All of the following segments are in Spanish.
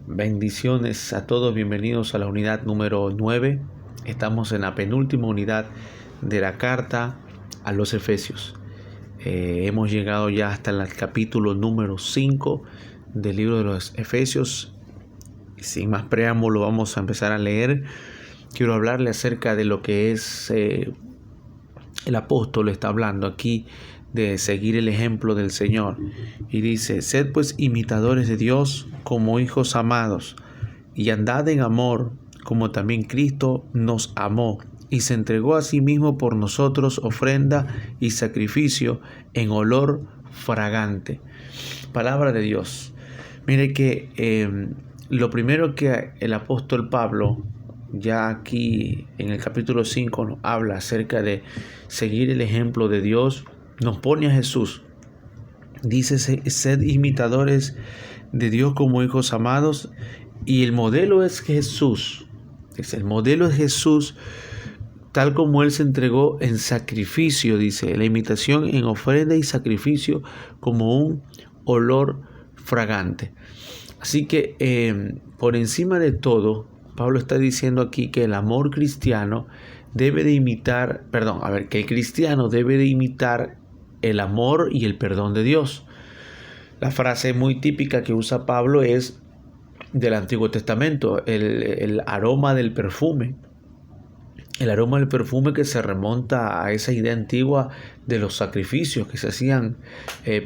Bendiciones a todos, bienvenidos a la unidad número 9. Estamos en la penúltima unidad de la carta a los Efesios. Hemos llegado ya hasta el capítulo número 5 del libro de los Efesios. Sin más preámbulo, vamos a empezar a leer. Quiero hablarle acerca de lo que es el apóstol está hablando aquí de seguir el ejemplo del Señor. Y dice: sed pues imitadores de Dios como hijos amados, y andad en amor, como también Cristo nos amó, y se entregó a sí mismo por nosotros, ofrenda y sacrificio en olor fragante. Palabra de Dios. Mire que lo primero que el apóstol Pablo, ya aquí en el capítulo 5, nos habla acerca de seguir el ejemplo de Dios, nos pone a Jesús. Dice: sed imitadores de Dios como hijos amados, y el modelo es Jesús. El modelo es Jesús, tal como Él se entregó en sacrificio, dice, la imitación en ofrenda y sacrificio como un olor fragante. Así que por encima de todo, Pablo está diciendo aquí que el amor cristiano debe de imitar, que el cristiano debe de imitar el amor y el perdón de Dios. La frase muy típica que usa Pablo es del Antiguo Testamento, el aroma del perfume. El aroma del perfume que se remonta a esa idea antigua de los sacrificios que se hacían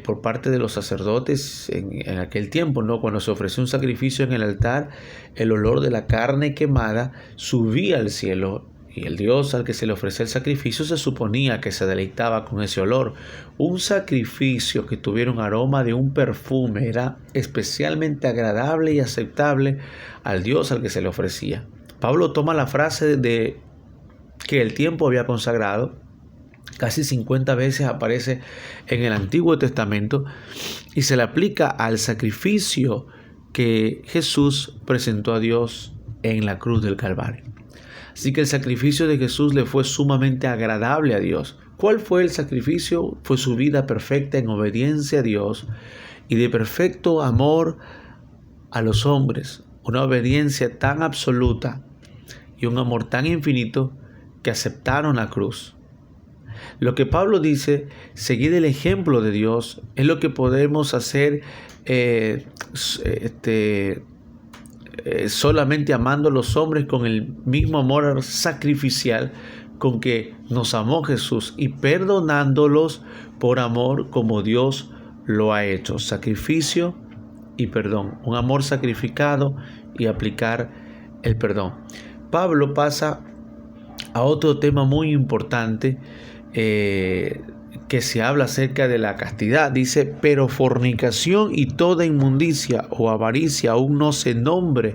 por parte de los sacerdotes en aquel tiempo, ¿no? Cuando se ofrecía un sacrificio en el altar, el olor de la carne quemada subía al cielo, y el Dios al que se le ofrecía el sacrificio se suponía que se deleitaba con ese olor. Un sacrificio que tuviera un aroma de un perfume era especialmente agradable y aceptable al Dios al que se le ofrecía. Pablo toma la frase de que el tiempo había consagrado, casi 50 veces aparece en el Antiguo Testamento, y se le aplica al sacrificio que Jesús presentó a Dios en la cruz del Calvario. Así que el sacrificio de Jesús le fue sumamente agradable a Dios. ¿Cuál fue el sacrificio? Fue su vida perfecta en obediencia a Dios y de perfecto amor a los hombres. Una obediencia tan absoluta y un amor tan infinito que aceptaron la cruz. Lo que Pablo dice, seguir el ejemplo de Dios, es lo que podemos hacer solamente amando a los hombres con el mismo amor sacrificial con que nos amó Jesús, y perdonándolos por amor como Dios lo ha hecho. Sacrificio y perdón, un amor sacrificado y aplicar el perdón. Pablo pasa a otro tema muy importante que se habla acerca de la castidad. Dice: pero fornicación y toda inmundicia o avaricia aún no se nombre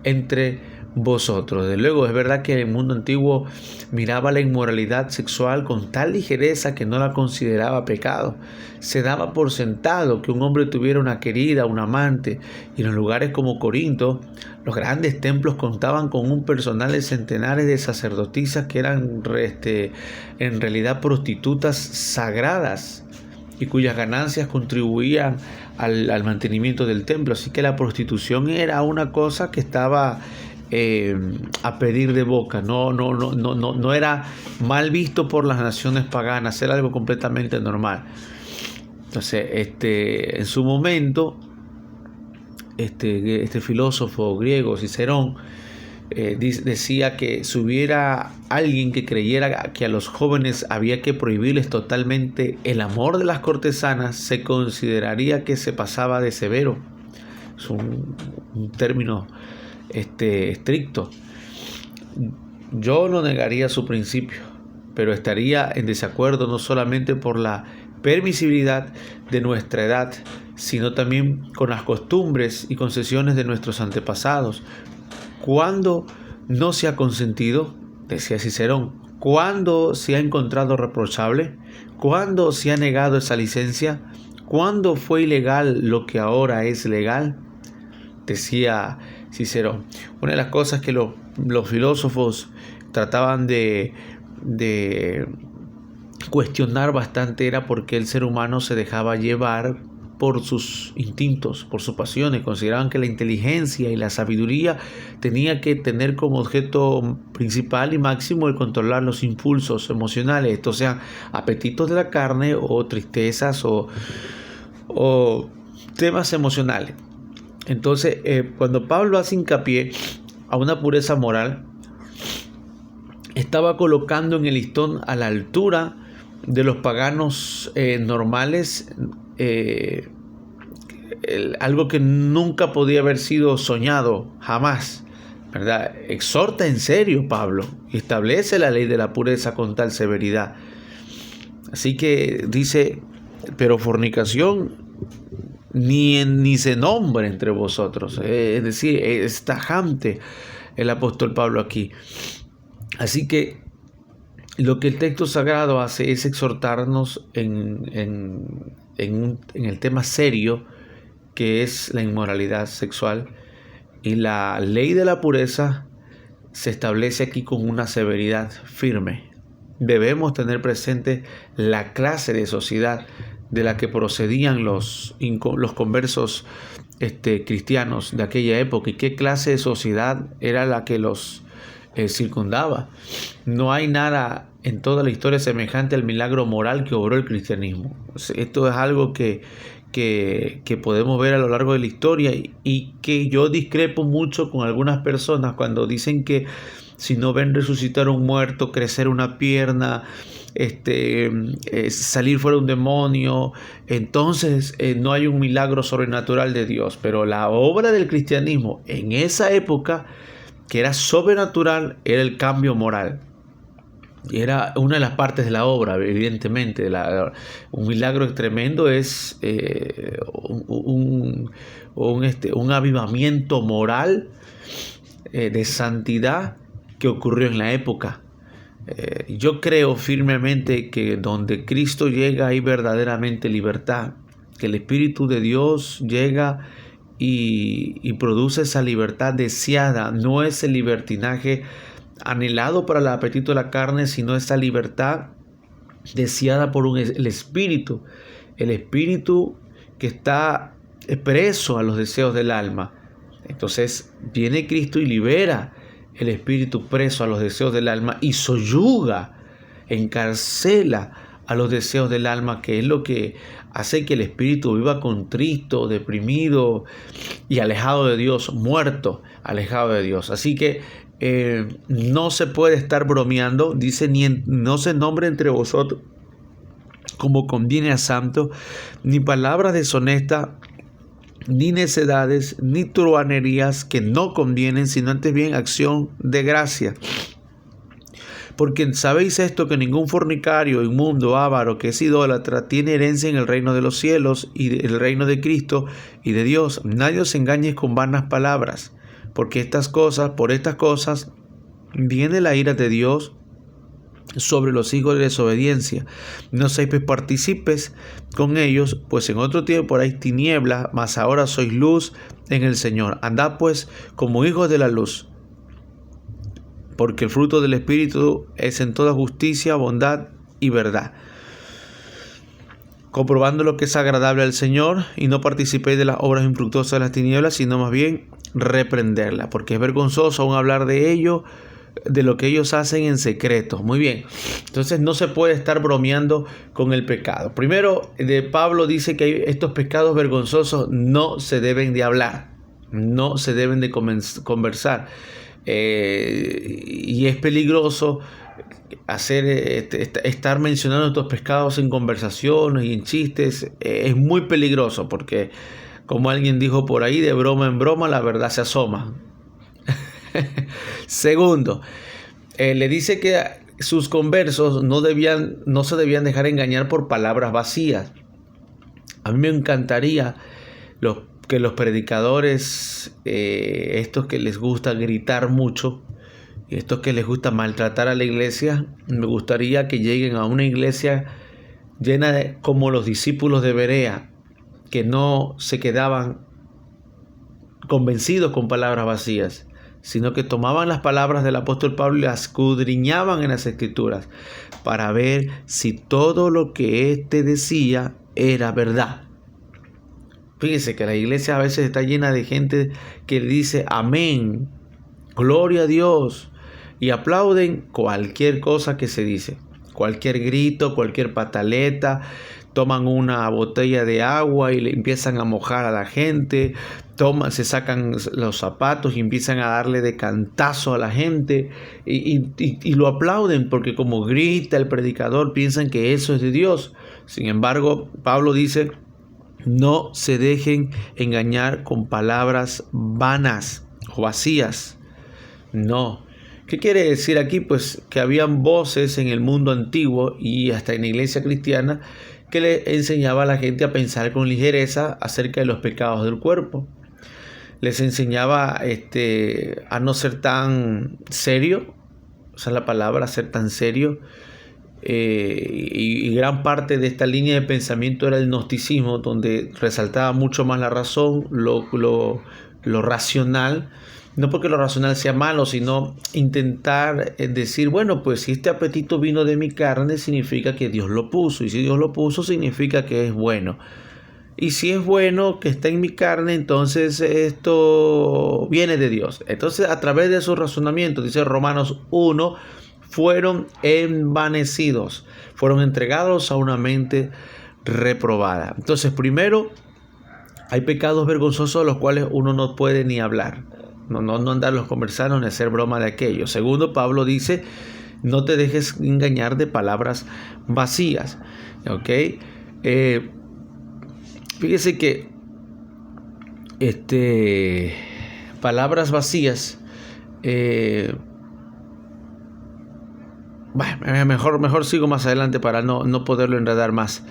entre vosotros. De luego, es verdad que el mundo antiguo miraba la inmoralidad sexual con tal ligereza que no la consideraba pecado. Se daba por sentado que un hombre tuviera una querida, un amante, y en los lugares como Corinto, los grandes templos contaban con un personal de centenares de sacerdotisas que eran en realidad prostitutas sagradas, y cuyas ganancias contribuían al mantenimiento del templo. Así que la prostitución era una cosa que estaba a pedir de boca. No era mal visto por las naciones paganas, era algo completamente normal. Entonces, en su momento, este filósofo griego Cicerón decía que si hubiera alguien que creyera que a los jóvenes había que prohibirles totalmente el amor de las cortesanas, se consideraría que se pasaba de severo. Es un término estricto. Yo no negaría su principio, pero estaría en desacuerdo no solamente por la permisibilidad de nuestra edad, sino también con las costumbres y concesiones de nuestros antepasados. ¿Cuándo no se ha consentido? Decía Cicerón. ¿Cuándo se ha encontrado reprochable? ¿Cuándo se ha negado esa licencia? ¿Cuándo fue ilegal lo que ahora es legal? Decía Cicerón. Una de las cosas que los filósofos trataban de cuestionar bastante era por qué el ser humano se dejaba llevar por sus instintos, por sus pasiones. Consideraban que la inteligencia y la sabiduría tenía que tener como objeto principal y máximo el controlar los impulsos emocionales, estos sean apetitos de la carne o tristezas o temas emocionales. Entonces, cuando Pablo hace hincapié a una pureza moral, estaba colocando en el listón a la altura de los paganos normales, algo que nunca podía haber sido soñado, jamás, ¿verdad? Exhorta en serio Pablo, establece la ley de la pureza con tal severidad. Así que dice, pero fornicación ni se nombra entre vosotros. Es decir, es tajante el apóstol Pablo aquí. Así que lo que el texto sagrado hace es exhortarnos en el tema serio que es la inmoralidad sexual, y la ley de la pureza se establece aquí con una severidad firme. Debemos tener presente la clase de sociedad de la que procedían los conversos cristianos de aquella época y qué clase de sociedad era la que los circundaba. No hay nada en toda la historia semejante al milagro moral que obró el cristianismo. Esto es algo que podemos ver a lo largo de la historia y que yo discrepo mucho con algunas personas cuando dicen que si no ven resucitar un muerto, crecer una pierna, salir fuera un demonio, entonces no hay un milagro sobrenatural de Dios. Pero la obra del cristianismo en esa época, que era sobrenatural, era el cambio moral. Era una de las partes de la obra, evidentemente. Un milagro tremendo es un avivamiento moral de santidad que ocurrió en la época. Yo creo firmemente que donde Cristo llega hay verdaderamente libertad, que el Espíritu de Dios llega y produce esa libertad deseada. No es el libertinaje anhelado para el apetito de la carne, sino esa libertad deseada por el Espíritu que está preso a los deseos del alma. Entonces viene Cristo y libera el espíritu preso a los deseos del alma y soyuga, encarcela a los deseos del alma, que es lo que hace que el espíritu viva contrito, deprimido y alejado de Dios, muerto, alejado de Dios. Así que no se puede estar bromeando, dice, no se nombre entre vosotros como conviene a santo, ni palabras deshonestas, ni necedades, ni truhanerías que no convienen, sino antes bien acción de gracia. Porque sabéis esto, que ningún fornicario, inmundo, avaro, que es idólatra, tiene herencia en el reino de los cielos y el reino de Cristo y de Dios. Nadie os engañe con vanas palabras, porque por estas cosas viene la ira de Dios sobre los hijos de desobediencia. No seáis pues partícipes con ellos, pues en otro tiempo erais tinieblas, mas ahora sois luz en el Señor. Andad pues como hijos de la luz, porque el fruto del Espíritu es en toda justicia, bondad y verdad, comprobando lo que es agradable al Señor, y no participéis de las obras infructuosas de las tinieblas, sino más bien reprenderlas, porque es vergonzoso aún hablar de ello, de lo que ellos hacen en secreto. Muy bien, entonces no se puede estar bromeando con el pecado. Primero, Pablo dice que estos pecados vergonzosos no se deben de hablar, no se deben de conversar, y es peligroso estar mencionando estos pecados en conversaciones y en chistes. Es muy peligroso porque, como alguien dijo por ahí, de broma en broma la verdad se asoma. Segundo, le dice que sus conversos no se debían dejar engañar por palabras vacías. A mí me encantaría que los predicadores, estos que les gusta gritar mucho, y estos que les gusta maltratar a la iglesia, me gustaría que lleguen a una iglesia llena como los discípulos de Berea, que no se quedaban convencidos con palabras vacías, sino que tomaban las palabras del apóstol Pablo y las escudriñaban en las Escrituras para ver si todo lo que éste decía era verdad. Fíjense que la iglesia a veces está llena de gente que dice amén, gloria a Dios, y aplauden cualquier cosa que se dice, cualquier grito, cualquier pataleta. Toman una botella de agua y le empiezan a mojar a la gente, se sacan los zapatos y empiezan a darle de cantazo a la gente y lo aplauden porque como grita el predicador piensan que eso es de Dios. Sin embargo, Pablo dice: no se dejen engañar con palabras vanas o vacías. No. ¿Qué quiere decir aquí? Pues que habían voces en el mundo antiguo y hasta en la iglesia cristiana que le enseñaba a la gente a pensar con ligereza acerca de los pecados del cuerpo. Les enseñaba a no ser tan serio, esa es la palabra, ser tan serio. Y gran parte de esta línea de pensamiento era el gnosticismo, donde resaltaba mucho más la razón, lo racional. No porque lo racional sea malo, sino intentar decir, bueno, pues si este apetito vino de mi carne, significa que Dios lo puso. Y si Dios lo puso, significa que es bueno. Y si es bueno que está en mi carne, entonces esto viene de Dios. Entonces, a través de su razonamiento, dice Romanos 1, fueron envanecidos, fueron entregados a una mente reprobada. Entonces, primero, hay pecados vergonzosos de los cuales uno no puede ni hablar. No andarlos conversando ni hacer broma de aquello. Segundo, Pablo dice: no te dejes engañar de palabras vacías. ¿Ok? Fíjese que palabras vacías. Bueno, mejor sigo más adelante para no poderlo enredar más.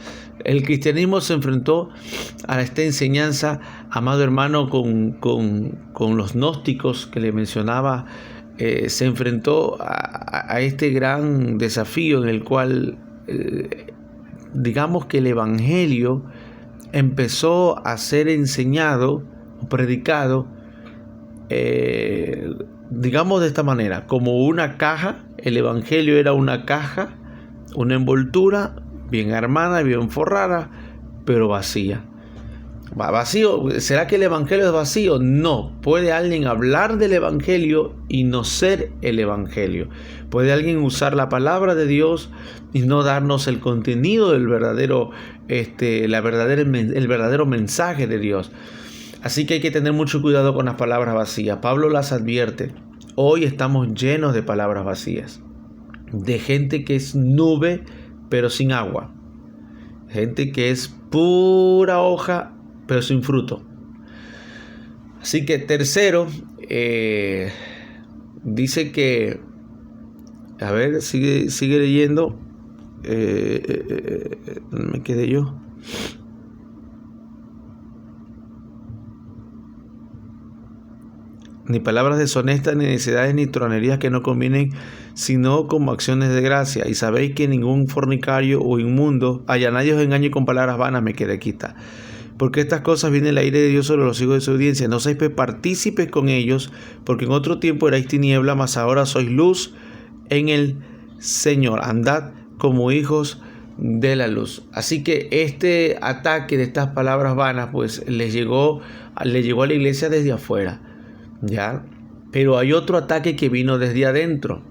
El cristianismo se enfrentó a esta enseñanza, amado hermano, con los gnósticos que le mencionaba. Se enfrentó a este gran desafío en el cual, digamos que el evangelio empezó a ser enseñado, predicado, digamos de esta manera, como una caja. El evangelio era una caja, una envoltura bien armada, bien forrada, pero vacía. ¿Vacío? ¿Será que el evangelio es vacío? No. Puede alguien hablar del evangelio y no ser el evangelio. Puede alguien usar la palabra de Dios y no darnos el contenido del verdadero, el verdadero mensaje de Dios. Así que hay que tener mucho cuidado con las palabras vacías. Pablo las advierte. Hoy estamos llenos de palabras vacías, de gente que es nube pero sin agua, gente que es pura hoja pero sin fruto. Así que tercero, dice que, a ver, sigue leyendo, me quedé yo. Ni palabras deshonestas, ni necedades, ni tronerías que no convienen, sino como acciones de gracia. Y sabéis que ningún fornicario o inmundo, nadie os engañe con palabras vanas, me quede quita. Porque estas cosas viene el aire de Dios sobre los hijos de su audiencia. No seáis partícipes con ellos, porque en otro tiempo erais tiniebla, mas ahora sois luz en el Señor. Andad como hijos de la luz. Así que este ataque de estas palabras vanas, pues le llegó a la iglesia desde afuera. ¿Ya? Pero hay otro ataque que vino desde adentro.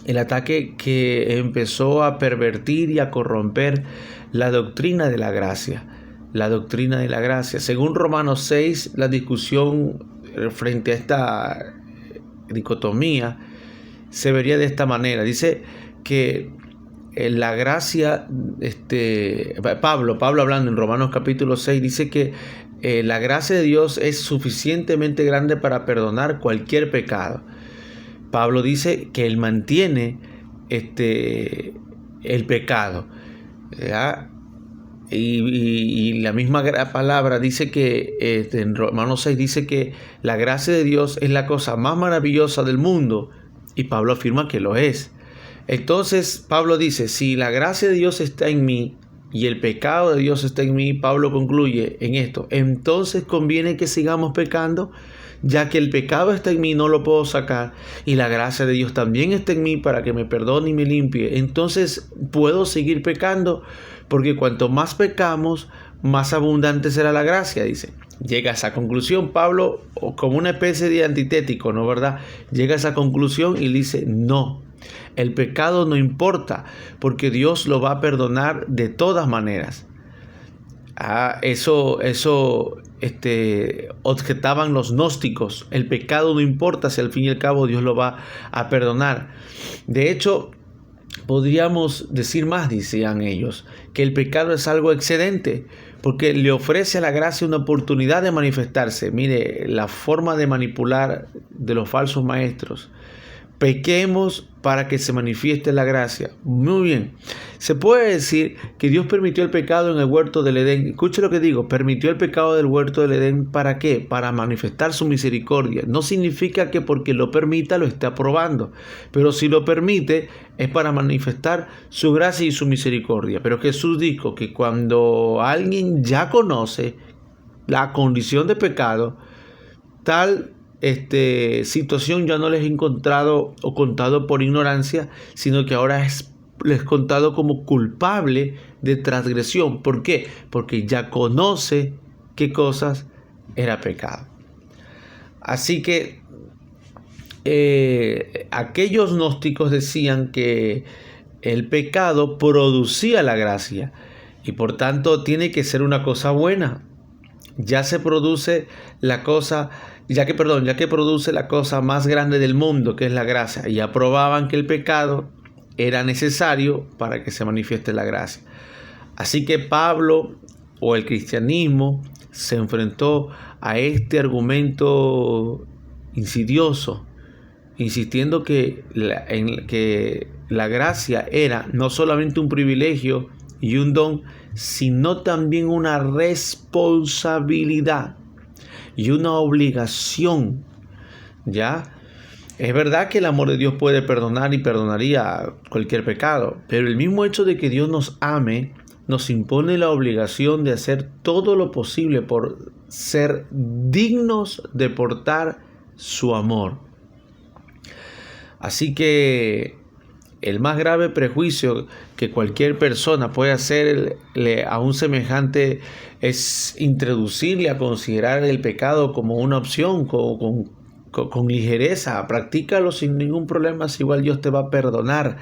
El ataque que empezó a pervertir y a corromper la doctrina de la gracia. La doctrina de la gracia. Según Romanos 6, la discusión frente a esta dicotomía se vería de esta manera. Dice que la gracia, Pablo hablando en Romanos capítulo 6, dice que la gracia de Dios es suficientemente grande para perdonar cualquier pecado. Pablo dice que Él mantiene el pecado. ¿Ya? Y la misma palabra dice que en Romanos 6 dice que la gracia de Dios es la cosa más maravillosa del mundo. Y Pablo afirma que lo es. Entonces Pablo dice, si la gracia de Dios está en mí, y el pecado de Dios está en mí, Pablo concluye en esto: entonces conviene que sigamos pecando. ya que el pecado está en mí, no lo puedo sacar, y la gracia de Dios también está en mí para que me perdone y me limpie. Entonces puedo seguir pecando, porque cuanto más pecamos, más abundante será la gracia, dice. Llega a esa conclusión Pablo, como una especie de antitético, ¿no verdad? Llega a esa conclusión y dice, no, el pecado no importa, porque Dios lo va a perdonar de todas maneras. Eso objetaban los gnósticos. El pecado no importa, si al fin y al cabo Dios lo va a perdonar. De hecho, podríamos decir más, decían ellos, que el pecado es algo excedente, porque le ofrece a la gracia una oportunidad de manifestarse. Mire, la forma de manipular de los falsos maestros. Pequemos para que se manifieste la gracia. Muy bien. Se puede decir que Dios permitió el pecado en el huerto del Edén. Escuche lo que digo. Permitió el pecado del huerto del Edén. ¿Para qué? Para manifestar su misericordia. No significa que porque lo permita lo esté aprobando. Pero si lo permite es para manifestar su gracia y su misericordia. Pero Jesús dijo que cuando alguien ya conoce la condición de pecado, tal situación ya no les he encontrado o contado por ignorancia, sino que ahora les he contado como culpable de transgresión. ¿Por qué? Porque ya conoce qué cosas era pecado. Así que aquellos gnósticos decían que el pecado producía la gracia y por tanto tiene que ser una cosa buena. Ya se produce la cosa, ya que produce la cosa más grande del mundo, que es la gracia. Y aprobaban que el pecado era necesario para que se manifieste la gracia. Así que Pablo o el cristianismo se enfrentó a este argumento insidioso, insistiendo que la gracia era no solamente un privilegio y un don, sino también una responsabilidad y una obligación. ¿Ya? Es verdad que el amor de Dios puede perdonar y perdonaría cualquier pecado, pero el mismo hecho de que Dios nos ame nos impone la obligación de hacer todo lo posible por ser dignos de portar su amor. Así que el más grave prejuicio que cualquier persona puede hacerle a un semejante es introducirle a considerar el pecado como una opción, con ligereza. Practícalo sin ningún problema, si igual Dios te va a perdonar.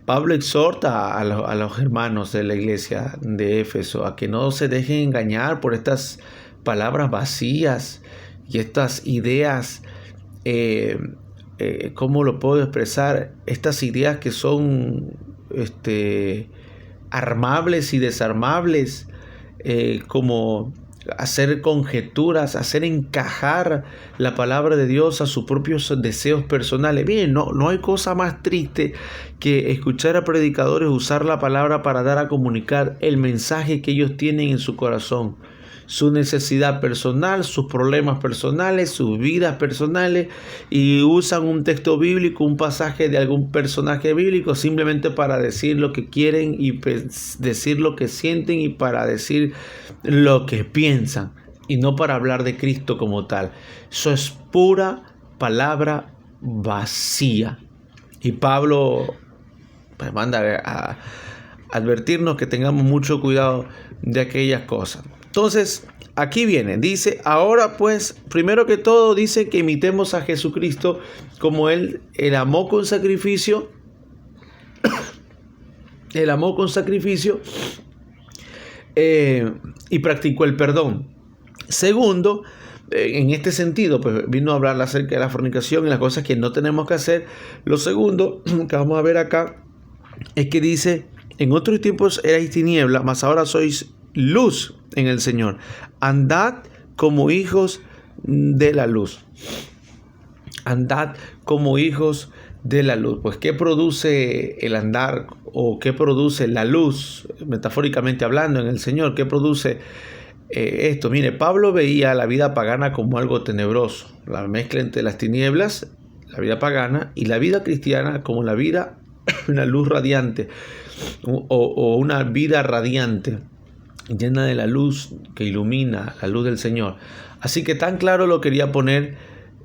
Pablo exhorta a los hermanos de la iglesia de Éfeso a que no se dejen engañar por estas palabras vacías y estas ideas, ¿cómo lo puedo expresar? Estas ideas que son armables y desarmables, como hacer conjeturas, hacer encajar la palabra de Dios a sus propios deseos personales. Bien, no hay cosa más triste que escuchar a predicadores usar la palabra para dar a comunicar el mensaje que ellos tienen en su corazón, su necesidad personal, sus problemas personales, sus vidas personales, y usan un texto bíblico, un pasaje de algún personaje bíblico simplemente para decir lo que quieren y decir lo que sienten y para decir lo que piensan y no para hablar de Cristo como tal. Eso es pura palabra vacía. Y Pablo manda a advertirnos que tengamos mucho cuidado de aquellas cosas. Entonces, aquí viene, dice, ahora pues, primero que todo dice que imitemos a Jesucristo como Él amó con sacrificio. Él amó con sacrificio y practicó el perdón. Segundo, en este sentido, pues vino a hablar acerca de la fornicación y las cosas que no tenemos que hacer. Lo segundo que vamos a ver acá es que dice, en otros tiempos erais tiniebla, mas ahora sois luz en el Señor. Andad como hijos de la luz. Andad como hijos de la luz. Pues, ¿qué produce el andar o qué produce la luz, metafóricamente hablando, en el Señor? ¿Qué produce esto? Mire, Pablo veía la vida pagana como algo tenebroso, la mezcla entre las tinieblas, la vida pagana, y la vida cristiana como la vida, una luz radiante o una vida radiante, llena de la luz que ilumina, la luz del Señor. Así que tan claro lo quería poner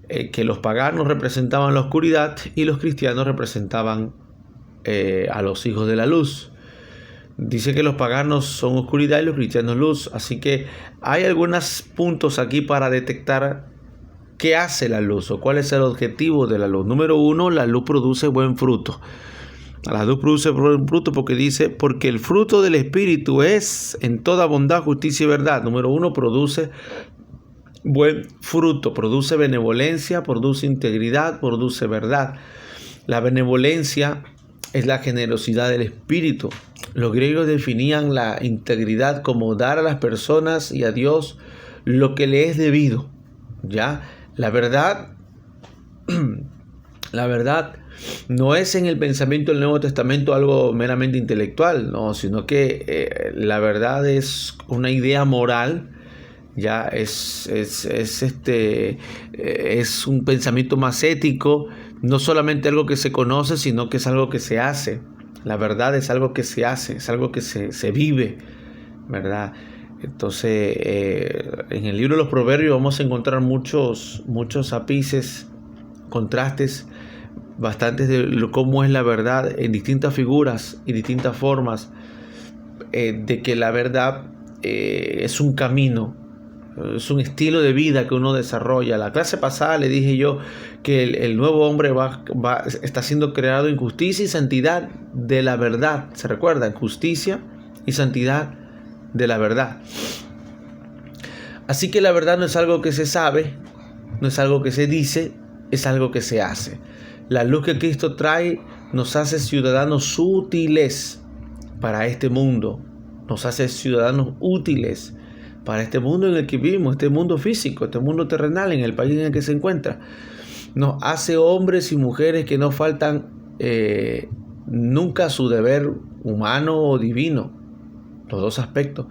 que los paganos representaban la oscuridad y los cristianos representaban a los hijos de la luz. Dice que los paganos son oscuridad y los cristianos luz. Así que hay algunos puntos aquí para detectar qué hace la luz o cuál es el objetivo de la luz. Número 1, la luz produce buen fruto. La luz produce buen fruto porque dice, porque el fruto del Espíritu es en toda bondad, justicia y verdad. Número 1, produce buen fruto, produce benevolencia, produce integridad, produce verdad. La benevolencia es la generosidad del Espíritu. Los griegos definían la integridad como dar a las personas y a Dios lo que le es debido. ¿Ya? La verdad no es en el pensamiento del Nuevo Testamento algo meramente intelectual, no, sino que la verdad es una idea moral. Ya es un pensamiento más ético, no solamente algo que se conoce, sino que es algo que se hace. La verdad es algo que se hace, es algo que se vive, ¿verdad? Entonces, en el libro de los Proverbios vamos a encontrar muchos ápices, contrastes, bastantes de cómo es la verdad en distintas figuras y distintas formas, de que la verdad es un camino. Es un estilo de vida que uno desarrolla. La clase pasada le dije yo que el nuevo hombre está siendo creado en justicia y santidad de la verdad. ¿Se recuerdan? Justicia y santidad de la verdad. Así que la verdad no es algo que se sabe, no es algo que se dice, es algo que se hace. La luz que Cristo trae nos hace ciudadanos útiles para este mundo. Nos hace ciudadanos útiles para este mundo en el que vivimos, este mundo físico, este mundo terrenal, en el país en el que se encuentra. Nos hace hombres y mujeres que no faltan nunca a su deber humano o divino, los dos aspectos.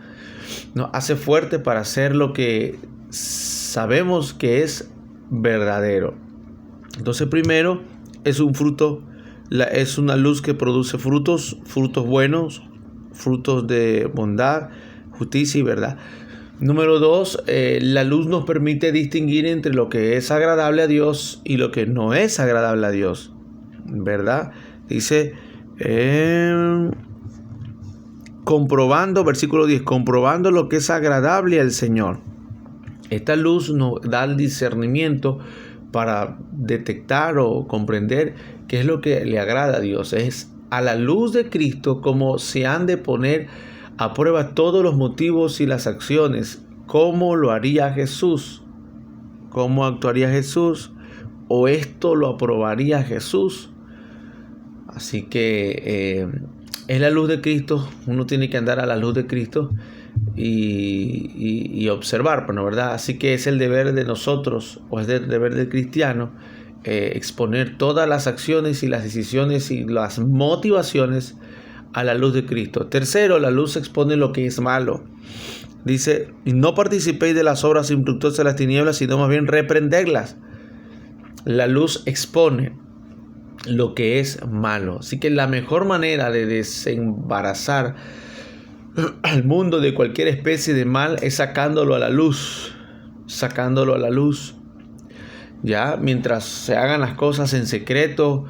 Nos hace fuertes para hacer lo que sabemos que es verdadero. Entonces, primero, es un fruto, es una luz que produce frutos buenos, frutos de bondad, justicia y verdad. Número 2, la luz nos permite distinguir entre lo que es agradable a Dios y lo que no es agradable a Dios, ¿verdad? Dice, comprobando, versículo 10, comprobando lo que es agradable al Señor. Esta luz nos da el discernimiento para detectar o comprender qué es lo que le agrada a Dios. Es a la luz de Cristo como se han de poner a prueba todos los motivos y las acciones. ¿Cómo lo haría Jesús? ¿Cómo actuaría Jesús? ¿O esto lo aprobaría Jesús? Así que es la luz de Cristo. Uno tiene que andar a la luz de Cristo y observar, ¿no? ¿Verdad? Así que es el deber de nosotros, o es el deber del cristiano, exponer todas las acciones y las decisiones y las motivaciones a la luz de Cristo. Tercero, la luz expone lo que es malo. Dice, no participéis de las obras infructuosas de las tinieblas, sino más bien reprenderlas. La luz expone lo que es malo. Así que la mejor manera de desembarazar al mundo de cualquier especie de mal es sacándolo a la luz. Sacándolo a la luz. Ya, mientras se hagan las cosas en secreto,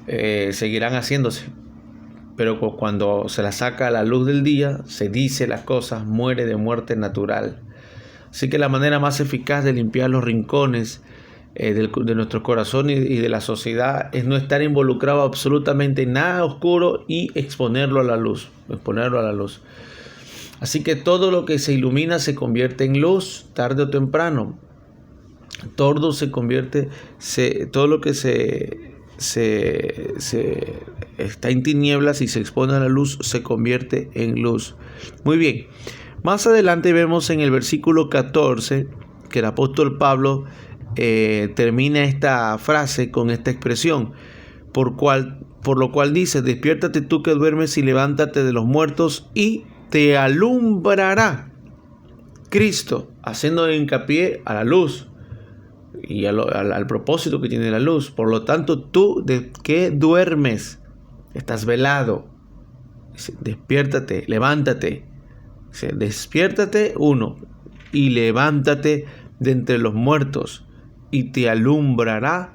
seguirán haciéndose. Pero cuando se la saca a la luz del día, se dice las cosas, muere de muerte natural. Así que la manera más eficaz de limpiar los rincones de nuestro corazón y de la sociedad es no estar involucrado absolutamente en nada oscuro y exponerlo a la luz. Exponerlo a la luz. Así que todo lo que se ilumina se convierte en luz, tarde o temprano. Todo se convierte, todo lo que se está en tinieblas y se expone a la luz se convierte en luz. Muy bien, más adelante vemos en el versículo 14 que el apóstol Pablo termina esta frase con esta expresión, por lo cual dice, despiértate tú que duermes y levántate de los muertos y te alumbrará Cristo, haciendo hincapié a la luz y al propósito que tiene la luz. Por lo tanto, tú de que duermes, estás velado, despiértate, levántate. Despiértate, uno, y levántate de entre los muertos. y te alumbrará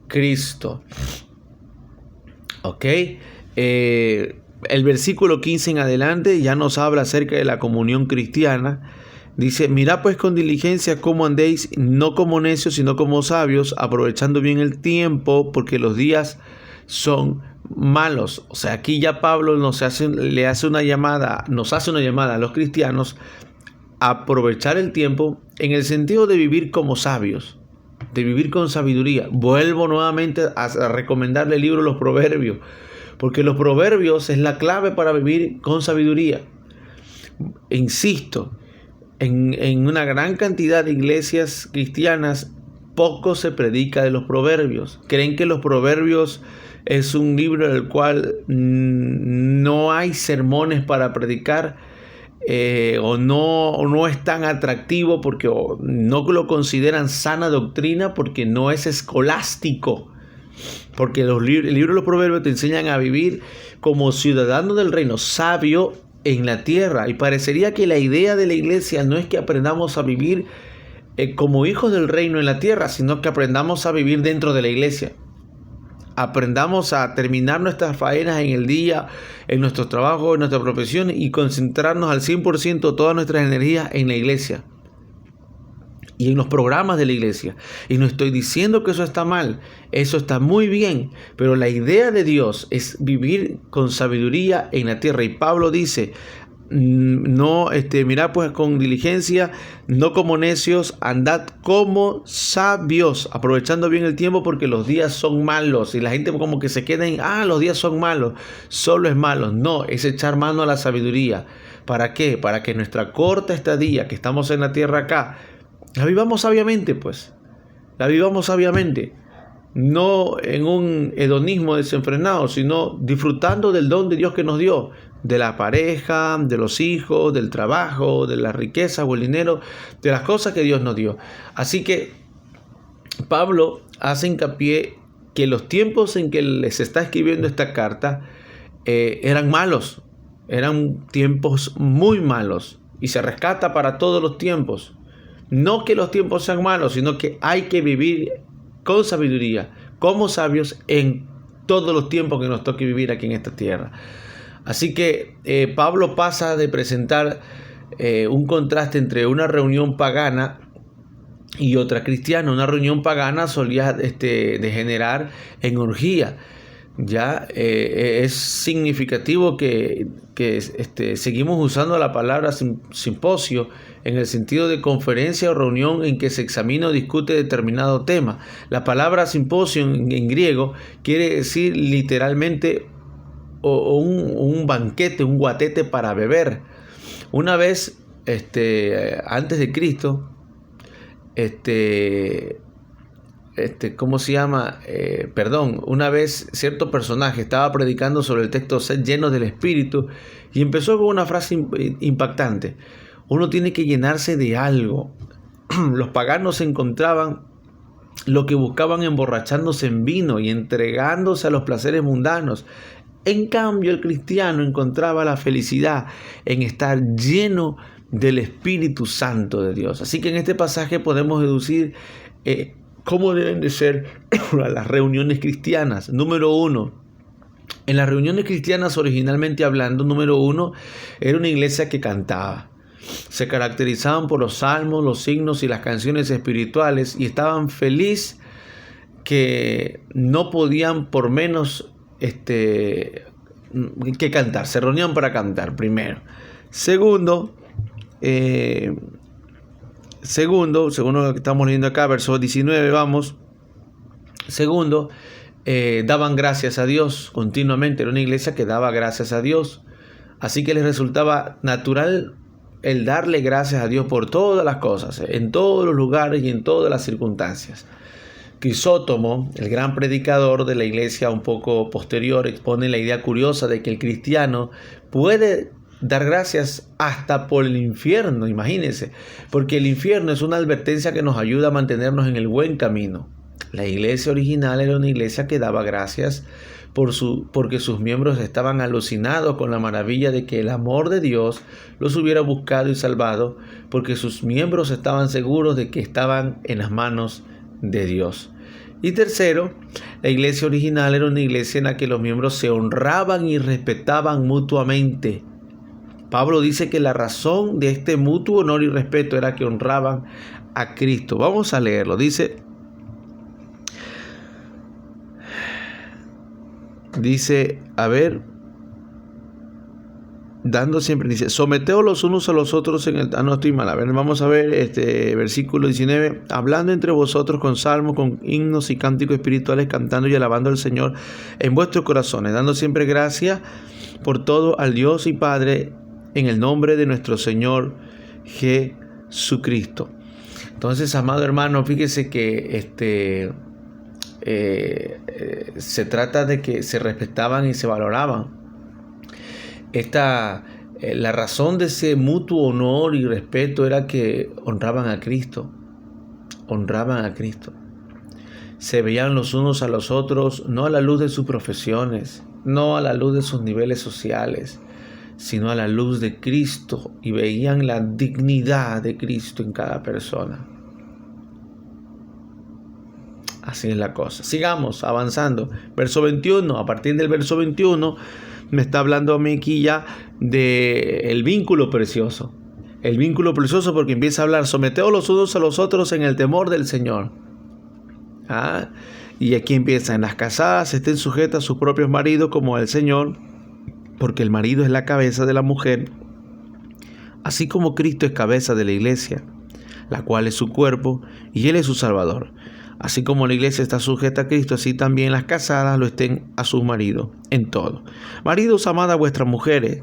Cristo. ¿Ok? El versículo 15 en adelante ya nos habla acerca de la comunión cristiana. Dice: mirad pues con diligencia cómo andéis, no como necios, sino como sabios, aprovechando bien el tiempo, porque los días son malos. O sea, aquí ya Pablo nos hace una llamada a los cristianos a aprovechar el tiempo en el sentido de vivir como sabios, de vivir con sabiduría. Vuelvo nuevamente a recomendarle el libro de los Proverbios, porque los Proverbios es la clave para vivir con sabiduría. Insisto, en una gran cantidad de iglesias cristianas poco se predica de los Proverbios. Creen que los Proverbios es un libro en el cual no hay sermones para predicar, o no es tan atractivo porque no lo consideran sana doctrina, porque no es escolástico. Porque el libro de los Proverbios te enseñan a vivir como ciudadano del reino, sabio en la tierra. Y parecería que la idea de la iglesia no es que aprendamos a vivir como hijos del reino en la tierra, sino que aprendamos a vivir dentro de la iglesia. Aprendamos a terminar nuestras faenas en el día, en nuestros trabajos, en nuestra profesión, y concentrarnos al 100% todas nuestras energías en la iglesia y en los programas de la iglesia. Y no estoy diciendo que eso está mal, eso está muy bien, pero la idea de Dios es vivir con sabiduría en la tierra. Y Pablo dice: mirad pues con diligencia, no como necios, andad como sabios, aprovechando bien el tiempo, porque los días son malos. Y la gente como que se queda en: los días son malos, solo es malo. No, es echar mano a la sabiduría. ¿Para qué? Para que nuestra corta estadía que estamos en la tierra acá, la vivamos sabiamente, pues. La vivamos sabiamente. No en un hedonismo desenfrenado, sino disfrutando del don de Dios que nos dio. De la pareja, de los hijos, del trabajo, de la riqueza o el dinero, de las cosas que Dios nos dio. Así que Pablo hace hincapié que los tiempos en que les está escribiendo esta carta eran malos. Eran tiempos muy malos. Y se rescata para todos los tiempos. No que los tiempos sean malos, sino que hay que vivir con sabiduría, como sabios, en todos los tiempos que nos toque vivir aquí en esta tierra. Así que Pablo pasa de presentar un contraste entre una reunión pagana y otra cristiana. Una reunión pagana solía degenerar en orgía. Ya es significativo que seguimos usando la palabra simposio en el sentido de conferencia o reunión en que se examina o discute determinado tema. La palabra simposio en griego quiere decir literalmente un banquete, un guatete para beber. Una vez, antes de Cristo, ¿cómo se llama? Una vez cierto personaje estaba predicando sobre el texto "sed llenos del Espíritu", y empezó con una frase impactante: uno tiene que llenarse de algo. Los paganos encontraban lo que buscaban emborrachándose en vino y entregándose a los placeres mundanos. En cambio, el cristiano encontraba la felicidad en estar lleno del Espíritu Santo de Dios. Así que en este pasaje podemos deducir cómo deben de ser las reuniones cristianas. Número 1. En las reuniones cristianas, originalmente hablando, número 1, era una iglesia que cantaba. Se caracterizaban por los salmos, los signos y las canciones espirituales, y estaban felices que no podían por menos que cantar. Se reunían para cantar, primero. Segundo, según lo que estamos leyendo acá, verso 19, vamos. Segundo, daban gracias a Dios continuamente. Era una iglesia que daba gracias a Dios. Así que les resultaba natural el darle gracias a Dios por todas las cosas, en todos los lugares y en todas las circunstancias. Crisóstomo, el gran predicador de la iglesia un poco posterior, expone la idea curiosa de que el cristiano puede dar gracias hasta por el infierno, imagínense, porque el infierno es una advertencia que nos ayuda a mantenernos en el buen camino. La iglesia original era una iglesia que daba gracias porque sus miembros estaban alucinados con la maravilla de que el amor de Dios los hubiera buscado y salvado, porque sus miembros estaban seguros de que estaban en las manos de Dios. Y tercero, la iglesia original era una iglesia en la que los miembros se honraban y respetaban mutuamente. Pablo dice que la razón de este mutuo honor y respeto era que honraban a Cristo. Vamos a leerlo. Dice, dando siempre, dice, someteos los unos a los otros no estoy mal. Vamos a ver versículo 19. Hablando entre vosotros con salmos, con himnos y cánticos espirituales, cantando y alabando al Señor en vuestros corazones, dando siempre gracia por todo al Dios y Padre en el nombre de nuestro Señor Jesucristo. Entonces, amado hermano, fíjese que se trata de que se respetaban y se valoraban. La razón de ese mutuo honor y respeto era que honraban a Cristo. Honraban a Cristo. Se veían los unos a los otros, no a la luz de sus profesiones, no a la luz de sus niveles sociales, sino a la luz de Cristo, y veían la dignidad de Cristo en cada persona. Así es la cosa. Sigamos avanzando. Verso 21. A partir del verso 21 me está hablando a mí aquí ya del vínculo precioso. El vínculo precioso, porque empieza a hablar: someteos los unos a los otros en el temor del Señor. Y aquí empieza: en las casadas estén sujetas a sus propios maridos como al Señor, porque el marido es la cabeza de la mujer, así como Cristo es cabeza de la iglesia, la cual es su cuerpo, y Él es su Salvador. Así como la iglesia está sujeta a Cristo, así también las casadas lo estén a sus maridos en todo. Maridos, amad a vuestras mujeres,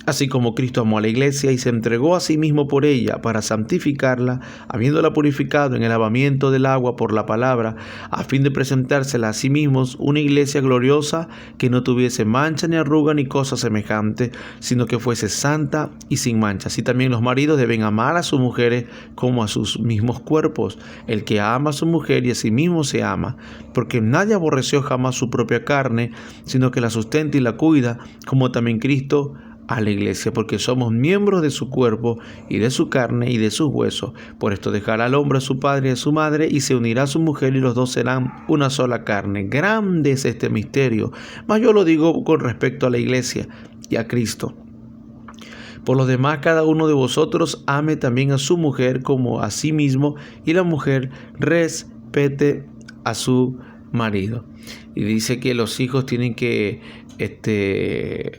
así como Cristo amó a la iglesia y se entregó a sí mismo por ella, para santificarla, habiéndola purificado en el lavamiento del agua por la palabra, a fin de presentársela a sí mismos una iglesia gloriosa, que no tuviese mancha ni arruga ni cosa semejante, sino que fuese santa y sin mancha. Así también los maridos deben amar a sus mujeres como a sus mismos cuerpos. El que ama a su mujer y a sí mismo se ama, porque nadie aborreció jamás su propia carne, sino que la sustenta y la cuida, como también Cristo a la iglesia, porque somos miembros de su cuerpo y de su carne y de sus huesos. Por esto dejará al hombre a su padre y a su madre, y se unirá a su mujer, y los dos serán una sola carne. Grande es este misterio, mas yo lo digo con respecto a la iglesia y a Cristo. Por lo demás, cada uno de vosotros ame también a su mujer como a sí mismo, y la mujer respete a su marido. Y dice que los hijos tienen que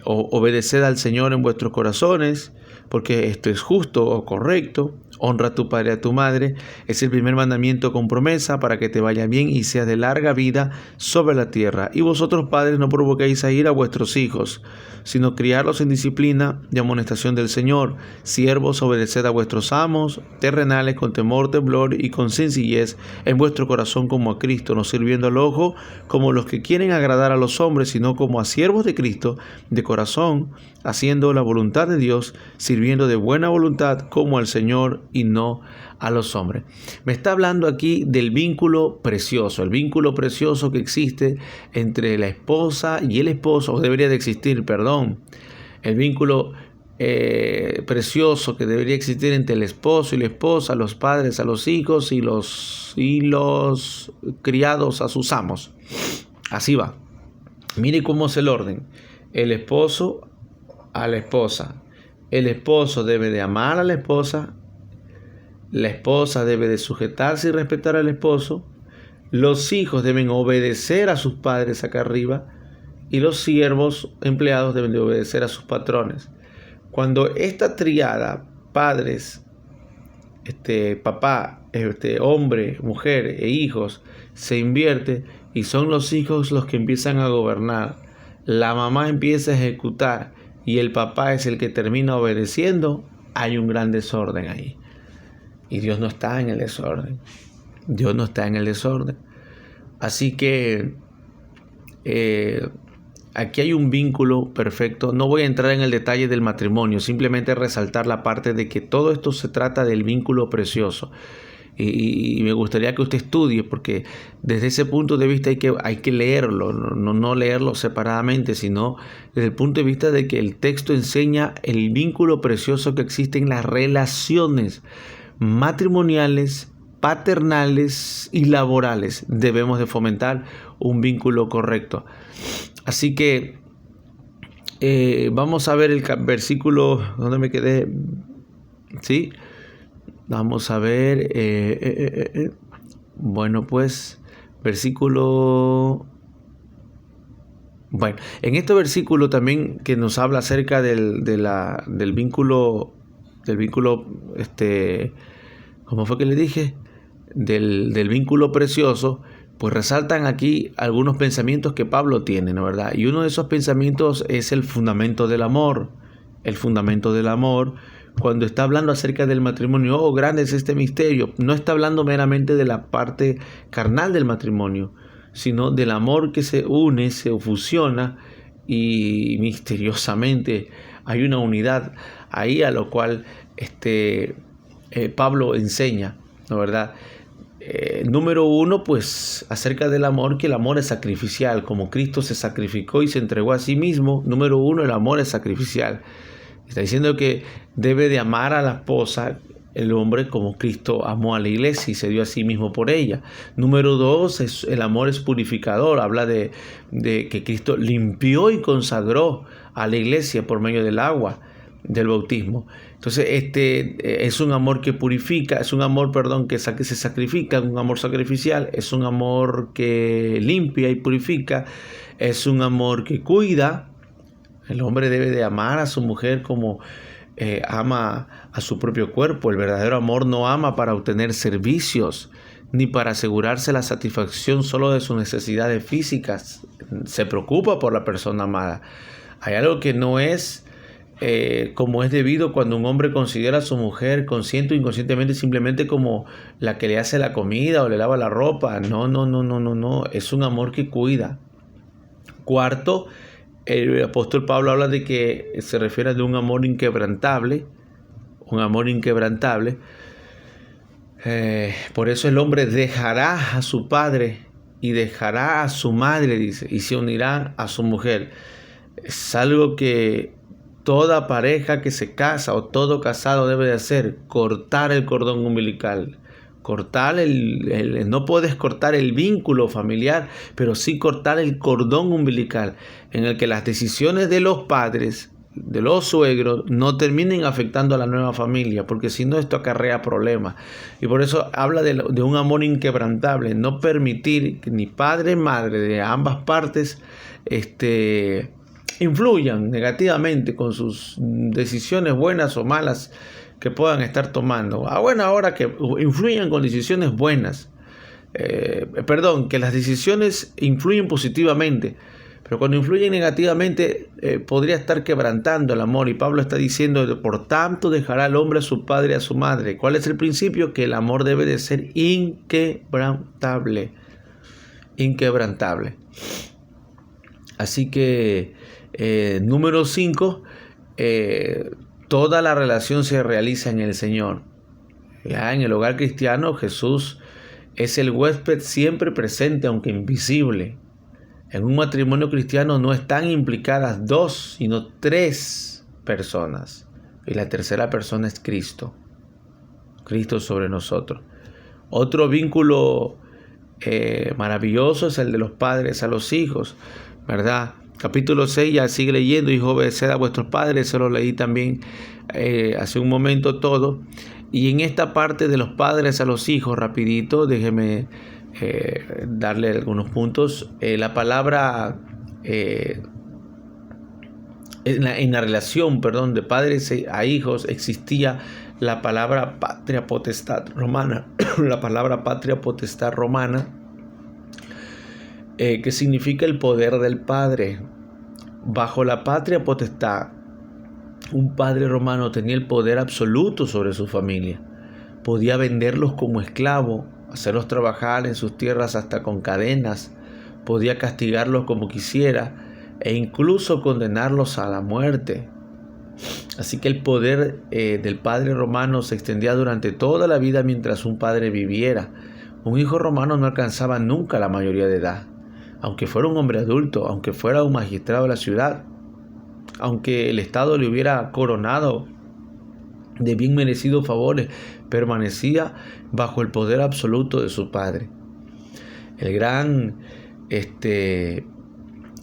obedecer al Señor en vuestros corazones, porque esto es justo o correcto. Honra a tu padre y a tu madre. Es el primer mandamiento con promesa, para que te vaya bien y seas de larga vida sobre la tierra. Y vosotros, padres, no provoquéis a ira a vuestros hijos, sino criarlos en disciplina y amonestación del Señor. Siervos, obedeced a vuestros amos terrenales con temor, temblor y con sencillez en vuestro corazón, como a Cristo, no sirviendo al ojo como los que quieren agradar a los hombres, sino como a siervos de Cristo de corazón, haciendo la voluntad de Dios, sirviendo de buena voluntad como al Señor y no a los hombres. Me está hablando aquí del vínculo precioso, el vínculo precioso que existe entre la esposa y el esposo, o debería de existir, el vínculo precioso que debería existir entre el esposo y la esposa, los padres a los hijos y los criados a sus amos. Así va. Mire cómo es el orden: el esposo a la esposa. El esposo debe de amar a la esposa debe de sujetarse y respetar al esposo, los hijos deben obedecer a sus padres acá arriba, y los siervos empleados deben de obedecer a sus patrones. Cuando esta triada, padres, papá, hombre, mujer e hijos, se invierte y son los hijos los que empiezan a gobernar, la mamá empieza a ejecutar y el papá es el que termina obedeciendo, hay un gran desorden ahí. Y Dios no está en el desorden. Dios no está en el desorden. Así que aquí hay un vínculo perfecto. No voy a entrar en el detalle del matrimonio, simplemente resaltar la parte de que todo esto se trata del vínculo precioso. Y me gustaría que usted estudie, porque desde ese punto de vista hay que leerlo, no leerlo separadamente, sino desde el punto de vista de que el texto enseña el vínculo precioso que existe en las relaciones matrimoniales, paternales y laborales. Debemos de fomentar un vínculo correcto. Así que vamos a ver el versículo, ¿dónde me quedé? ¿Sí? Vamos a ver, bueno, pues, versículo... Bueno, en este versículo también que nos habla acerca del vínculo, ¿cómo fue que le dije? Del vínculo precioso, pues resaltan aquí algunos pensamientos que Pablo tiene, ¿no verdad? Y uno de esos pensamientos es el fundamento del amor. El fundamento del amor, cuando está hablando acerca del matrimonio, oh, grande es este misterio, no está hablando meramente de la parte carnal del matrimonio, sino del amor que se une, se fusiona y misteriosamente hay una unidad ahí a lo cual Pablo enseña, ¿no verdad? Número uno, pues acerca del amor, que el amor es sacrificial, como Cristo se sacrificó y se entregó a sí mismo. Número uno, el amor es sacrificial. Está diciendo que debe de amar a la esposa el hombre como Cristo amó a la iglesia y se dio a sí mismo por ella. Número dos, el amor es purificador. Habla de que Cristo limpió y consagró a la iglesia por medio del agua del bautismo. Entonces es un amor que purifica, es un amor, que se sacrifica, un amor sacrificial, es un amor que limpia y purifica, es un amor que cuida. El hombre debe de amar a su mujer como ama a su propio cuerpo. El verdadero amor no ama para obtener servicios, ni para asegurarse la satisfacción solo de sus necesidades físicas. Se preocupa por la persona amada. Hay algo que no es como es debido cuando un hombre considera a su mujer consciente o inconscientemente simplemente como la que le hace la comida o le lava la ropa. No. Es un amor que cuida. Cuarto, el apóstol Pablo habla de que se refiere a un amor inquebrantable. Un amor inquebrantable. Por eso el hombre dejará a su padre y dejará a su madre, dice, y se unirá a su mujer. Es algo que toda pareja que se casa o todo casado debe de hacer: cortar el cordón umbilical. Cortar no puedes cortar el vínculo familiar, pero sí cortar el cordón umbilical, en el que las decisiones de los padres, de los suegros, no terminen afectando a la nueva familia, porque si no, esto acarrea problemas. Y por eso habla de un amor inquebrantable, no permitir que ni padre ni madre de ambas partes influyan negativamente con sus decisiones buenas o malas que puedan estar tomando. A buena hora que influyan con decisiones buenas. Que las decisiones influyen positivamente, pero cuando influyen negativamente podría estar quebrantando el amor. Y Pablo está diciendo: por tanto dejará el hombre a su padre y a su madre. ¿Cuál es el principio? Que el amor debe de ser inquebrantable. Inquebrantable. Así que número 5, toda la relación se realiza en el Señor. Ya en el hogar cristiano, Jesús es el huésped siempre presente, aunque invisible. En un matrimonio cristiano no están implicadas 2, sino 3 personas. Y la tercera persona es Cristo. Cristo sobre nosotros. Otro vínculo maravilloso es el de los padres a los hijos, ¿verdad? Capítulo 6, ya sigue leyendo: hijo, obedeced a vuestros padres. Eso lo leí también hace un momento todo. Y en esta parte de los padres a los hijos, rapidito, déjeme darle algunos puntos. La palabra, en la relación, de padres a hijos, existía la palabra patria potestad romana. La palabra patria potestad romana, que significa el poder del padre. Bajo la patria potestad, un padre romano tenía el poder absoluto sobre su familia. Podía venderlos como esclavos, hacerlos trabajar en sus tierras hasta con cadenas, podía castigarlos como quisiera e incluso condenarlos a la muerte. Así que el poder del padre romano se extendía durante toda la vida mientras un padre viviera. Un hijo romano no alcanzaba nunca la mayoría de edad, aunque fuera un hombre adulto, aunque fuera un magistrado de la ciudad, aunque el Estado le hubiera coronado de bien merecidos favores, permanecía bajo el poder absoluto de su padre. El gran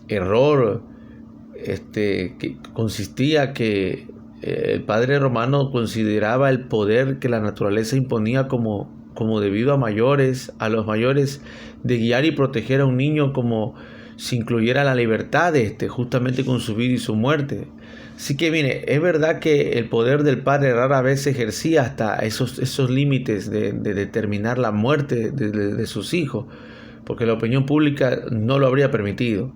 error que consistía que el padre romano consideraba el poder que la naturaleza imponía como debido a los mayores, de guiar y proteger a un niño como si incluyera la libertad de justamente con su vida y su muerte. Así que mire, es verdad que el poder del padre rara vez se ejercía hasta esos límites de determinar la muerte de sus hijos, porque la opinión pública no lo habría permitido.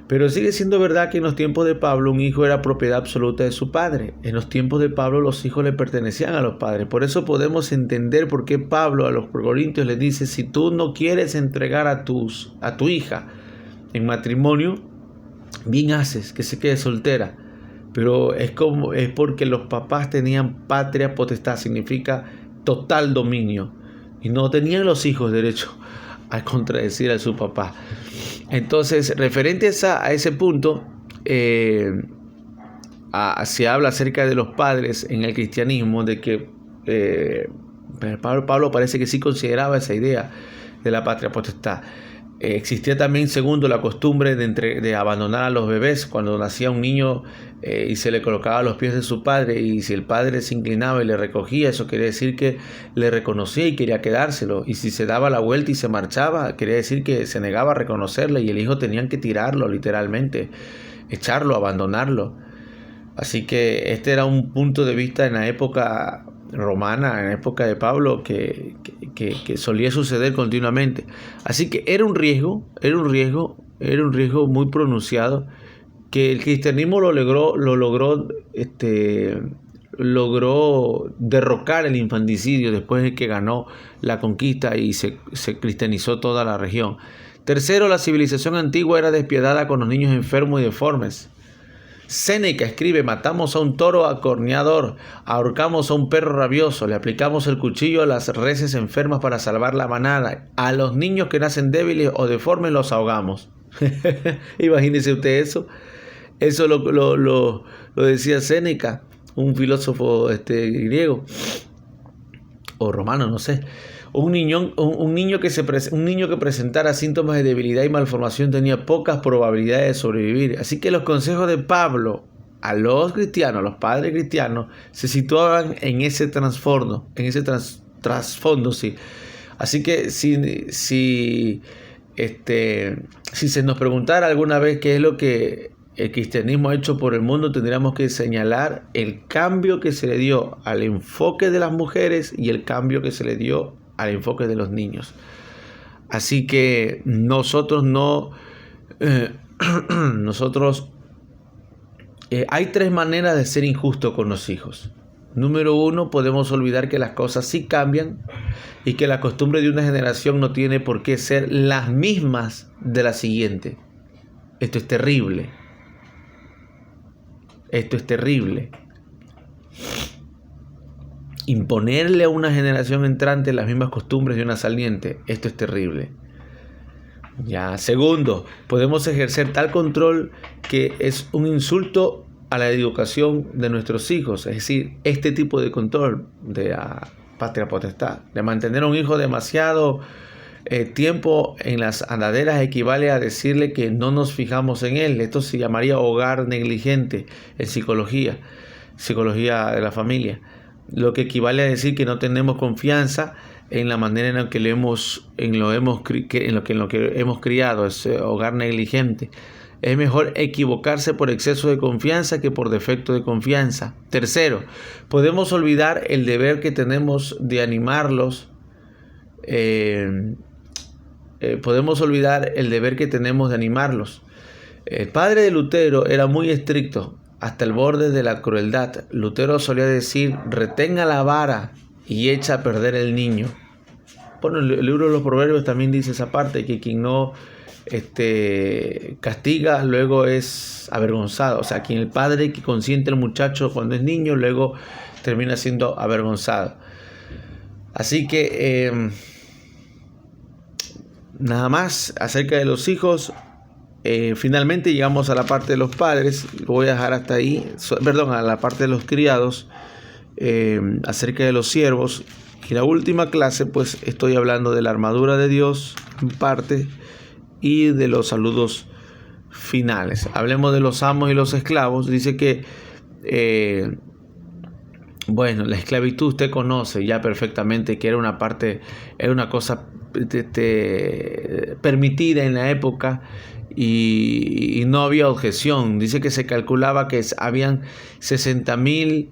Pero sigue siendo verdad que en los tiempos de Pablo un hijo era propiedad absoluta de su padre. En los tiempos de Pablo los hijos le pertenecían a los padres. Por eso podemos entender por qué Pablo a los corintios les dice: si tú no quieres entregar a tu hija en matrimonio, bien haces que se quede soltera. Pero es porque los papás tenían patria potestad, significa total dominio, y no tenían los hijos derecho a contradecir a su papá. Entonces, referentes a ese punto, se habla acerca de los padres en el cristianismo, de que Pablo parece que sí consideraba esa idea de la patria potestad. Existía también, segundo, la costumbre de abandonar a los bebés cuando nacía un niño y se le colocaba a los pies de su padre, y si el padre se inclinaba y le recogía, eso quería decir que le reconocía y quería quedárselo, y si se daba la vuelta y se marchaba, quería decir que se negaba a reconocerle, y el hijo tenían que tirarlo literalmente, echarlo, abandonarlo. Así que este era un punto de vista en la época romana, en la época de Pablo, que solía suceder continuamente. Así que era un riesgo muy pronunciado, que el cristianismo logró derrocar el infanticidio después de que ganó la conquista y se cristianizó toda la región. Tercero, la civilización antigua era despiadada con los niños enfermos y deformes. Séneca escribe: matamos a un toro acorneador, ahorcamos a un perro rabioso, le aplicamos el cuchillo a las reses enfermas para salvar la manada, a los niños que nacen débiles o deformes los ahogamos. Imagínese usted eso. Eso lo decía Séneca, un filósofo griego o romano, no sé. Un niño que presentara síntomas de debilidad y malformación tenía pocas probabilidades de sobrevivir. Así que los consejos de Pablo a los cristianos, a los padres cristianos, se situaban en ese trasfondo, sí. Así que si se nos preguntara alguna vez qué es lo que el cristianismo ha hecho por el mundo, tendríamos que señalar el cambio que se le dio al enfoque de las mujeres y el cambio que se le dio al enfoque de los niños. Así que hay tres maneras de ser injusto con los hijos. Número uno, podemos olvidar que las cosas sí cambian y que la costumbre de una generación no tiene por qué ser las mismas de la siguiente. Esto es terrible. Imponerle a una generación entrante las mismas costumbres de una saliente, esto es terrible. Ya, segundo, podemos ejercer tal control que es un insulto a la educación de nuestros hijos, es decir, este tipo de control de la patria potestad, de mantener a un hijo demasiado tiempo en las andaderas equivale a decirle que no nos fijamos en él. Esto se llamaría hogar negligente en psicología de la familia, lo que equivale a decir que no tenemos confianza en la manera en la que en lo que hemos criado, es hogar negligente. Es mejor equivocarse por exceso de confianza que por defecto de confianza. Tercero, podemos olvidar el deber que tenemos de animarlos. El padre de Lutero era muy estricto, hasta el borde de la crueldad. Lutero solía decir: retenga la vara y echa a perder el niño. Bueno, el libro de los Proverbios también dice esa parte, que quien no castiga, luego es avergonzado. O sea, quien el padre que consiente al muchacho cuando es niño, luego termina siendo avergonzado. Así que nada más acerca de los hijos. Finalmente llegamos a la parte de los padres. Lo voy a dejar hasta ahí. Perdón, a la parte de los criados. Acerca de los siervos. Y la última clase, pues estoy hablando de la armadura de Dios en parte y de los saludos finales. Hablemos de los amos y los esclavos. Dice que bueno, la esclavitud usted conoce ya perfectamente que era una cosa permitida en la época y no había objeción. Dice que se calculaba que habían 60,000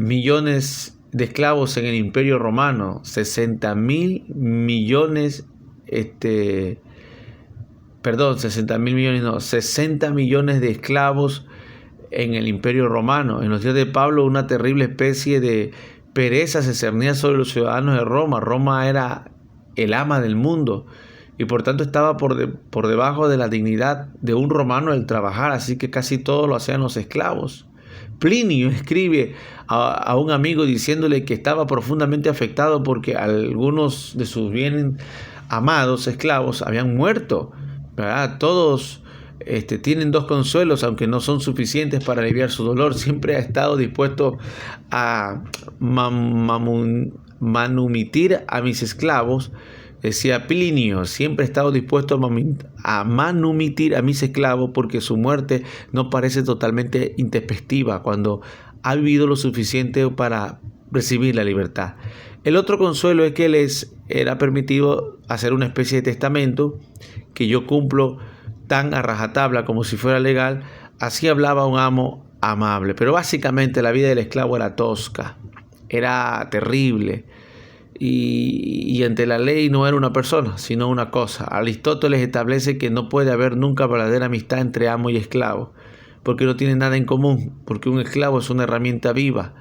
millones de esclavos en el Imperio Romano. 60,000 millones, 60 millones de esclavos en el Imperio Romano. En los días de Pablo, una terrible especie de pereza se cernía sobre los ciudadanos de Roma. Roma era el ama del mundo y por tanto estaba por debajo de la dignidad de un romano el trabajar, así que casi todo lo hacían los esclavos. Plinio escribe a un amigo diciéndole que estaba profundamente afectado porque algunos de sus bien amados esclavos habían muerto, ¿verdad? Todos tienen dos consuelos, aunque no son suficientes para aliviar su dolor. Siempre ha estado dispuesto a manumitir a mis esclavos. Decía Plinio, siempre he estado dispuesto a manumitir a mis esclavos porque su muerte no parece totalmente intempestiva cuando ha vivido lo suficiente para recibir la libertad. El otro consuelo es que les era permitido hacer una especie de testamento que yo cumplo tan a rajatabla como si fuera legal. Así hablaba un amo amable, pero básicamente la vida del esclavo era tosca, era terrible. Y ante la ley no era una persona, sino una cosa. Aristóteles establece que no puede haber nunca verdadera amistad entre amo y esclavo, porque no tienen nada en común, porque un esclavo es una herramienta viva,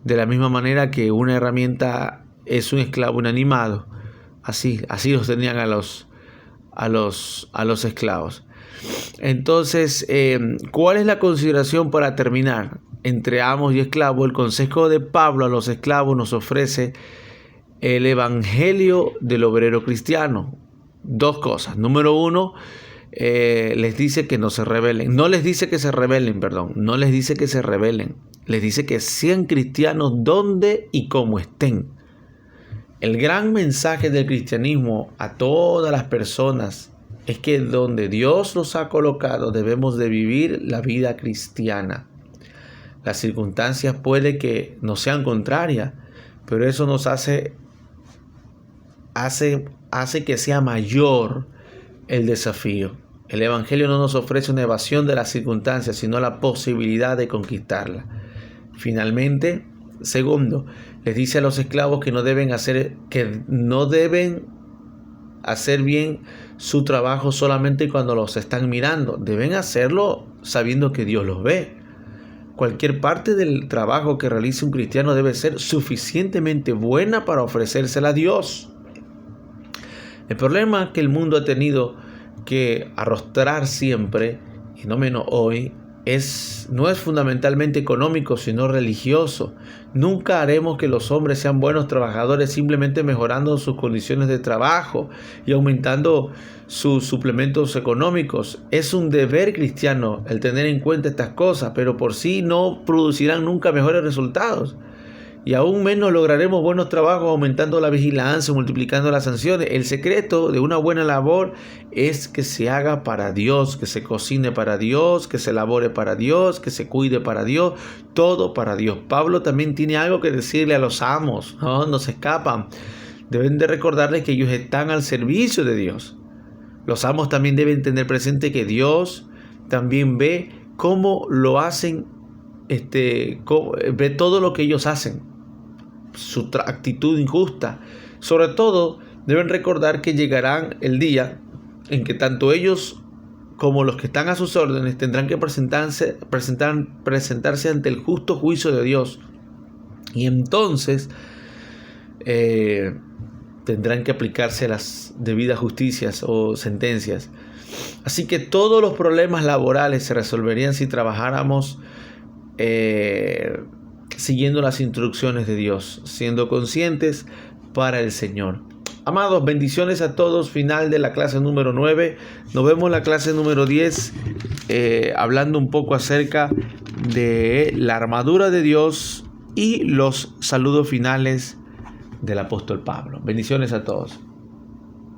de la misma manera que una herramienta es un esclavo inanimado. Así los tenían a los esclavos. Entonces, ¿cuál es la consideración para terminar? Entre amos y esclavos, el consejo de Pablo a los esclavos nos ofrece el evangelio del obrero cristiano. Dos cosas. Número uno, les dice que no se rebelen. No les dice que se rebelen, perdón. No les dice que se rebelen. Les dice que sean cristianos donde y como estén. El gran mensaje del cristianismo a todas las personas es que donde Dios los ha colocado debemos de vivir la vida cristiana. Las circunstancias puede que no sean contrarias, pero eso nos hace que sea mayor el desafío. El Evangelio no nos ofrece una evasión de las circunstancias, sino la posibilidad de conquistarla. Finalmente, segundo, les dice a los esclavos que no deben hacer bien su trabajo solamente cuando los están mirando. Deben hacerlo sabiendo que Dios los ve. Cualquier parte del trabajo que realice un cristiano debe ser suficientemente buena para ofrecérsela a Dios. El problema que el mundo ha tenido que arrostrar siempre, y no menos hoy, no es fundamentalmente económico, sino religioso. Nunca haremos que los hombres sean buenos trabajadores simplemente mejorando sus condiciones de trabajo y aumentando sus suplementos económicos. Es un deber cristiano el tener en cuenta estas cosas, pero por sí no producirán nunca mejores resultados. Y aún menos lograremos buenos trabajos aumentando la vigilancia, multiplicando las sanciones. El secreto de una buena labor es que se haga para Dios, que se cocine para Dios, que se elabore para Dios, que se cuide para Dios, todo para Dios. Pablo también tiene algo que decirle a los amos, no se escapan. Deben de recordarles que ellos están al servicio de Dios. Los amos también deben tener presente que Dios también ve cómo lo hacen, ve todo lo que ellos hacen. Su actitud injusta. Sobre todo, deben recordar que llegarán el día en que tanto ellos como los que están a sus órdenes tendrán que presentarse ante el justo juicio de Dios. Y entonces tendrán que aplicarse las debidas justicias o sentencias. Así que todos los problemas laborales se resolverían si trabajáramos siguiendo las instrucciones de Dios, siendo conscientes para el Señor. Amados, bendiciones a todos. Final de la clase número 9. Nos vemos en la clase número 10, hablando un poco acerca de la armadura de Dios y los saludos finales del apóstol Pablo. Bendiciones a todos.